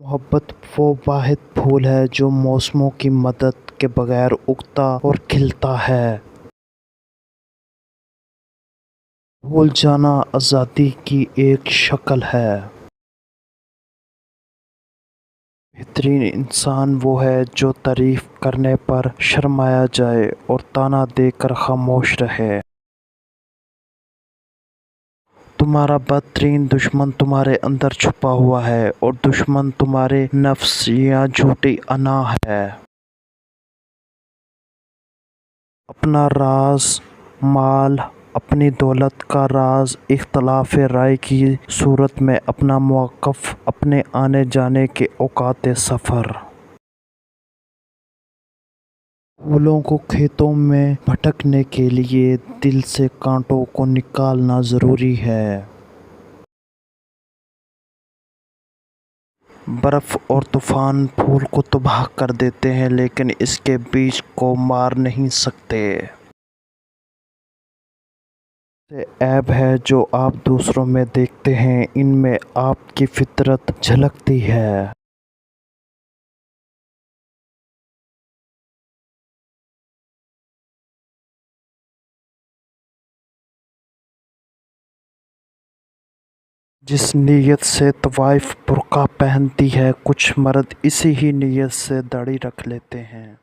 محبت وہ واحد پھول ہے جو موسموں کی مدد کے بغیر اگتا اور کھلتا ہے۔ بھول جانا آزادی کی ایک شکل ہے۔ بہترین انسان وہ ہے جو تعریف کرنے پر شرمایا جائے اور طعنہ دے کر خاموش رہے۔ تمہارا بدترین دشمن تمہارے اندر چھپا ہوا ہے اور دشمن تمہارے نفس یا جھوٹی انا ہے۔ اپنا راز مال اپنی دولت کا راز اختلاف رائے کی صورت میں اپنا موقف اپنے آنے جانے کے اوقات سفر۔ پھولوں کو کھیتوں میں بھٹکنے کے لیے دل سے کانٹوں کو نکالنا ضروری ہے۔ برف اور طوفان پھول کو تباہ کر دیتے ہیں لیکن اس کے بیج کو مار نہیں سکتے۔ سے عیب ہے جو آپ دوسروں میں دیکھتے ہیں ان میں آپ کی فطرت جھلکتی ہے۔ جس نیت سے طوائف برقع پہنتی ہے کچھ مرد اسی ہی نیت سے داڑھی رکھ لیتے ہیں۔